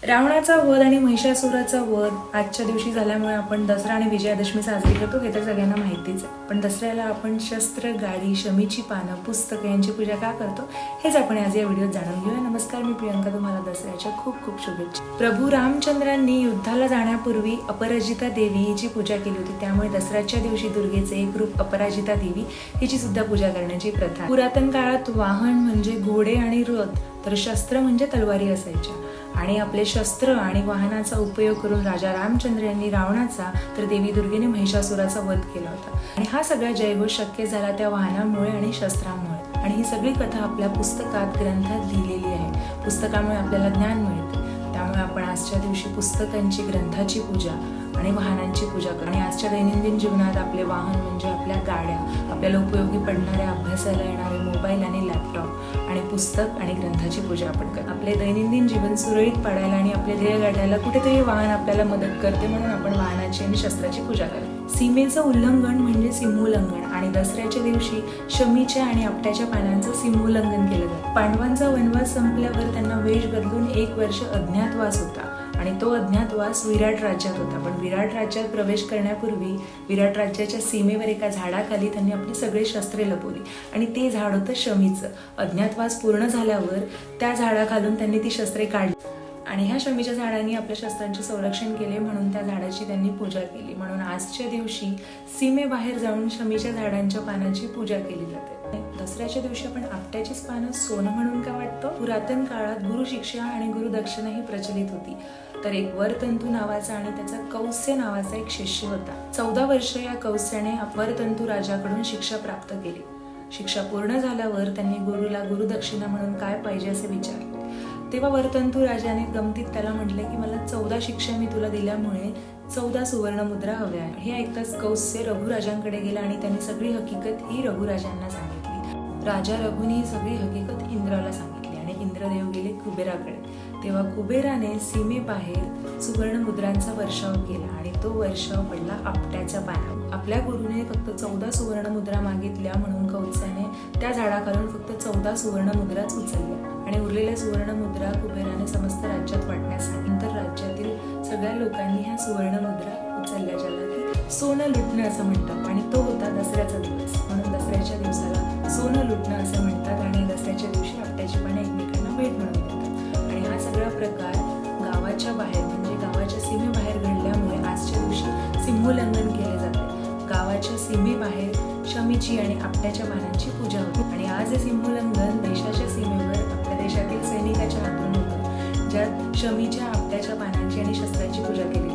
रावणाचा वध आणि महिषासुराचा वध आजच्या दिवशी झाल्यामुळे आपण दसरा आणि विजयादशमी साजरी करतो हे तर सगळ्यांना माहितीच आहे. पण दसऱ्याला आपण शस्त्र, गाडी, शमीची पानं, पुस्तकं यांची पूजा का करतो हेच आपण आज या व्हिडिओत जाणून घेऊया. नमस्कार, मी प्रियंका. तुम्हाला दसऱ्याच्या खूप खूप शुभेच्छा. प्रभू रामचंद्रांनी युद्धाला जाण्यापूर्वी अपराजिता देवी हिची पूजा केली होती. त्यामुळे दसऱ्याच्या दिवशी दुर्गेचे एक रूप अपराजिता देवी हिची सुद्धा पूजा करण्याची प्रथा आहे. पुरातन काळात वाहन म्हणजे घोडे आणि रथ, तर शस्त्र म्हणजे तलवारी असायच्या. आणि आपले शस्त्र आणि वाहनाचा उपयोग करून राजा रामचंद्र यांनी रावणाचा तर देवी दुर्गेने महिषासुराचा वध केला होता. आणि हा सगळा जयघोष शक्य झाला त्या वाहनामुळे आणि शस्त्रांमुळे. आणि ही सगळी कथा आपल्या पुस्तकात, ग्रंथात लिहिलेली आहे. पुस्तकामुळे आपल्याला ज्ञान मिळते. त्यामुळे आपण आजच्या दिवशी पुस्तकांची, ग्रंथाची पूजा आणि वाहनांची पूजा करू. आणि आजच्या दैनंदिन जीवनात आपले वाहन म्हणजे आपल्या गाड्या, आपल्याला उपयोगी पडणाऱ्या, अभ्यासाला येणारे मोबाईल आणि लॅपटॉप आणि पुस्तक आणि ग्रंथाची पूजा आपण करू. आपले दैनंदिन जीवन सुरळीत पाडायला आणि आपले ध्येय गाठायला कुठेतरी वाहन आपल्याला मदत करते, म्हणून आपण वाहनाची आणि शस्त्राची पूजा करू. सीमेचं उल्लंघन म्हणजे सीमोल्लंघन. आणि दसऱ्याच्या दिवशी शमीच्या आणि आपट्याच्या पानांचं सीमोल्लंघन केलं जातं. पांडवांचा वनवास संपल्यावर त्यांना वेश बदलून 1 वर्ष अज्ञातवास होता. आणि तो अज्ञातवास विराट राज्यात होता. पण विराट राज्यात प्रवेश करण्यापूर्वी विराट राज्याच्या सीमेवर एका झाडाखाली त्यांनी आपली सगळी शस्त्रे लपवली. आणि ते झाड होतं शमीचं. अज्ञातवास पूर्ण झाल्यावर त्या झाडाखालून त्यांनी ती शस्त्रे काढली. आणि ह्या शमीच्या झाडांनी आपल्या शस्त्रांचे संरक्षण केले, म्हणून त्या झाडाची त्यांनी पूजा केली. म्हणून आजच्या दिवशी सीमेबाहेर जाऊन शमीच्या झाडांच्या पानांची पूजा केली जाते. दसऱ्याच्या दिवशी आपण आपट्याचीच पानं सोनं म्हणून का वाटतं? पुरातन काळात गुरुशिक्षा आणि गुरुदक्षिणा ही प्रचलित होती. तर एक वरतंतू नावाचा आणि त्याचा कौस्य नावाचा एक शिष्य होता. 14 वर्ष या कौस्याने वरतंतू राजाकडून शिक्षा प्राप्त केली. शिक्षा पूर्ण झाल्यावर त्यांनी गुरुला गुरुदक्षिणा म्हणून काय पाहिजे असे विचारले. तेव्हा वरतंतू राजाने गमतीत त्याला म्हटले की मला 14 शिक्षा मी तुला दिल्यामुळे 14 सुवर्ण मुद्रा हव्या आहे. हे ऐकताच कौस्य रघुराजांकडे गेला आणि त्यांनी सगळी हकीकत ही रघुराजांना सांगितली. राजा रघुनी ही सगळी हकीकत इंद्राला सांगितली आणि इंद्रदेव गेले कुबेराकडे. तेव्हा कुबेराने सीमेबाहेर सुवर्ण मुद्रांचा वर्षाव केला आणि तो वर्षाव पडला आपट्याच्या पानावर. आपल्या गुरुने फक्त 14 सुवर्ण मुद्रा मागितल्या, म्हणून कौत्स्याने त्या झाडाखालून फक्त 14 सुवर्ण मुद्राच उचलल्या. आणि उरलेल्या सुवर्ण मुद्रा कुबेराने समस्त राज्यात वाटण्यास सांगितलं. राज्यातील सगळ्या लोकांनी ह्या सुवर्ण मुद्रा उचलल्या, ज्याला की सोनं लुटणं असं म्हणतात. आणि तो होता दसऱ्याचा दिवस. म्हणून दसऱ्याच्या दिवसाला सोनं लुटणं असं म्हणतात. आणि दसऱ्याच्या दिवशी आपट्याची पाने एकमेकांना भेट म्हणून देतात. आणि हा सगळा प्रकार गावाच्या बाहेर म्हणजे गावाच्या सीमेबाहेर घडल्यामुळे आजच्या दिवशी सीमोल्लंघन केले जाते. गावाच्या सीमेबाहेर शमीची आणि आपट्याच्या पानांची पूजा होते. आणि आज हे सीमोल्लंघन देशाच्या सीमेवर आपल्या देशातील सैनिकाच्या हातून होतं, ज्यात शमीच्या, आपट्याच्या पानांची आणि शस्त्राची पूजा केली